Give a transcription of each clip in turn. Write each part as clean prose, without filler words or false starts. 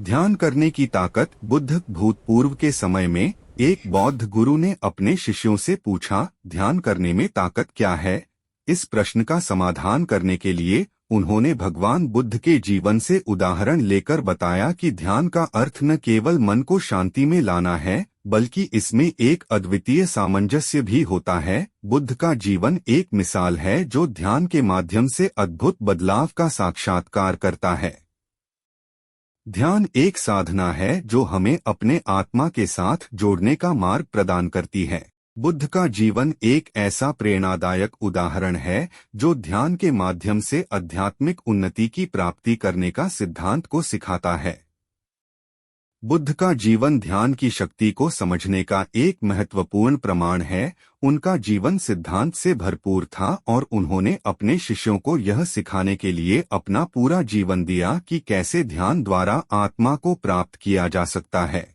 ध्यान करने की ताकत। बुद्ध भूतपूर्व के समय में एक बौद्ध गुरु ने अपने शिष्यों से पूछा, ध्यान करने में ताकत क्या है? इस प्रश्न का समाधान करने के लिए उन्होंने भगवान बुद्ध के जीवन से उदाहरण लेकर बताया कि ध्यान का अर्थ न केवल मन को शांति में लाना है, बल्कि इसमें एक अद्वितीय सामंजस्य भी होता है। बुद्ध का जीवन एक मिसाल है जो ध्यान के माध्यम से अद्भुत बदलाव का साक्षात्कार करता है। ध्यान एक साधना है जो हमें अपने आत्मा के साथ जोड़ने का मार्ग प्रदान करती है। बुद्ध का जीवन एक ऐसा प्रेरणादायक उदाहरण है जो ध्यान के माध्यम से आध्यात्मिक उन्नति की प्राप्ति करने का सिद्धांत को सिखाता है। बुद्ध का जीवन ध्यान की शक्ति को समझने का एक महत्वपूर्ण प्रमाण है। उनका जीवन सिद्धांत से भरपूर था और उन्होंने अपने शिष्यों को यह सिखाने के लिए अपना पूरा जीवन दिया कि कैसे ध्यान द्वारा आत्मा को प्राप्त किया जा सकता है।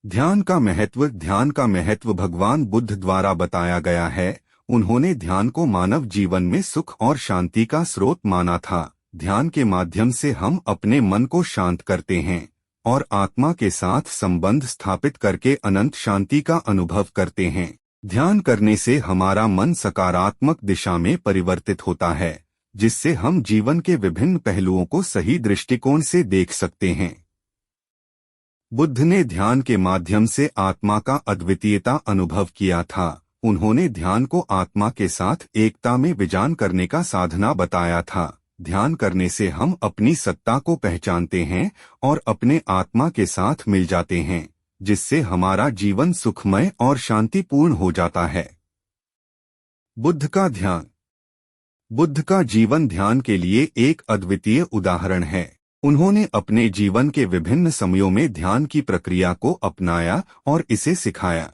ध्यान का महत्व भगवान बुद्ध द्वारा बताया गया है। उन्होंने ध्यान को मानव जीवन में सुख और शांति का स्रोत माना था। ध्यान के माध्यम से हम अपने मन को शांत करते हैं और आत्मा के साथ संबंध स्थापित करके अनंत शांति का अनुभव करते हैं। ध्यान करने से हमारा मन सकारात्मक दिशा में परिवर्तित होता है, जिससे हम जीवन के विभिन्न पहलुओं को सही दृष्टिकोण से देख सकते हैं। बुद्ध ने ध्यान के माध्यम से आत्मा का अद्वितीयता अनुभव किया था। उन्होंने ध्यान को आत्मा के साथ एकता में विजान करने का साधना बताया था। ध्यान करने से हम अपनी सत्ता को पहचानते हैं और अपने आत्मा के साथ मिल जाते हैं, जिससे हमारा जीवन सुखमय और शांतिपूर्ण हो जाता है। बुद्ध का जीवन ध्यान के लिए एक अद्वितीय उदाहरण है। उन्होंने अपने जीवन के विभिन्न समयों में ध्यान की प्रक्रिया को अपनाया और इसे सिखाया।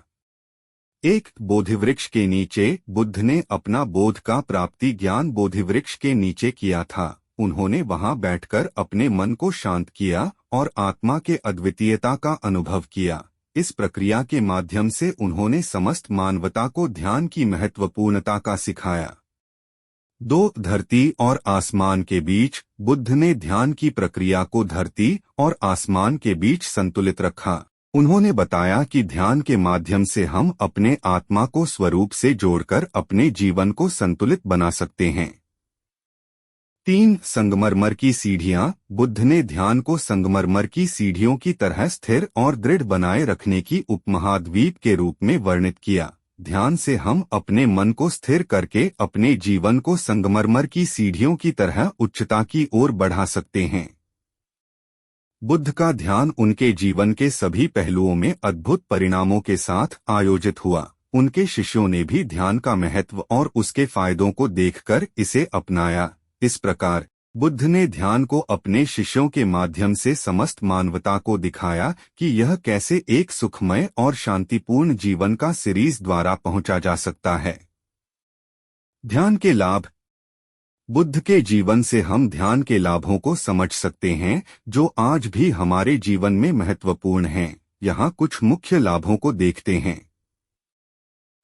एक बोधिवृक्ष के नीचे बुद्ध ने अपना बोध का प्राप्ति ज्ञान बोधिवृक्ष के नीचे किया था। उन्होंने वहां बैठकर अपने मन को शांत किया और आत्मा के अद्वितीयता का अनुभव किया। इस प्रक्रिया के माध्यम से उन्होंने समस्त मानवता को ध्यान की महत्वपूर्णता का सिखाया। दो धरती और आसमान के बीच। बुद्ध ने ध्यान की प्रक्रिया को धरती और आसमान के बीच संतुलित रखा। उन्होंने बताया कि ध्यान के माध्यम से हम अपने आत्मा को स्वरूप से जोड़कर अपने जीवन को संतुलित बना सकते हैं। 3 संगमरमर की सीढ़ियां। बुद्ध ने ध्यान को संगमरमर की सीढ़ियों की तरह स्थिर और दृढ़ बनाए रखने की उपमहाद्वीप के रूप में वर्णित किया। ध्यान से हम अपने मन को स्थिर करके अपने जीवन को संगमरमर की सीढ़ियों की तरह उच्चता की ओर बढ़ा सकते हैं। बुद्ध का ध्यान उनके जीवन के सभी पहलुओं में अद्भुत परिणामों के साथ आयोजित हुआ। उनके शिष्यों ने भी ध्यान का महत्व और उसके फायदों को देखकर इसे अपनाया। इस प्रकार बुद्ध ने ध्यान को अपने शिष्यों के माध्यम से समस्त मानवता को दिखाया कि यह कैसे एक सुखमय और शांतिपूर्ण जीवन का सीरीज द्वारा पहुंचा जा सकता है। ध्यान के लाभ। बुद्ध के जीवन से हम ध्यान के लाभों को समझ सकते हैं जो आज भी हमारे जीवन में महत्वपूर्ण हैं। यहाँ कुछ मुख्य लाभों को देखते हैं।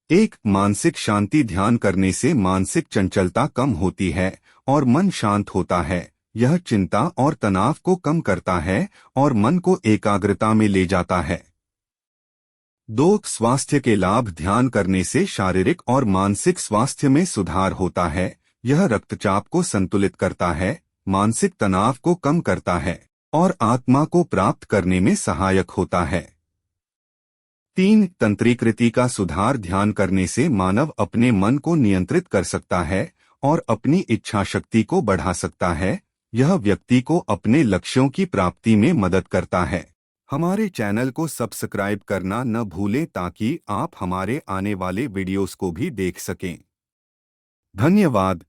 1. मानसिक शांति। ध्यान करने से मानसिक चंचलता कम होती है और मन शांत होता है। यह चिंता और तनाव को कम करता है और मन को एकाग्रता में ले जाता है। 2. स्वास्थ्य के लाभ। ध्यान करने से शारीरिक और मानसिक स्वास्थ्य में सुधार होता है। यह रक्तचाप को संतुलित करता है, मानसिक तनाव को कम करता है और आत्मा को प्राप्त करने में सहायक होता है। 3. तंत्रिकृति का सुधार। ध्यान करने से मानव अपने मन को नियंत्रित कर सकता है और अपनी इच्छा शक्ति को बढ़ा सकता है। यह व्यक्ति को अपने लक्ष्यों की प्राप्ति में मदद करता है। हमारे चैनल को सब्सक्राइब करना न भूलें ताकि आप हमारे आने वाले वीडियोस को भी देख सकें। धन्यवाद।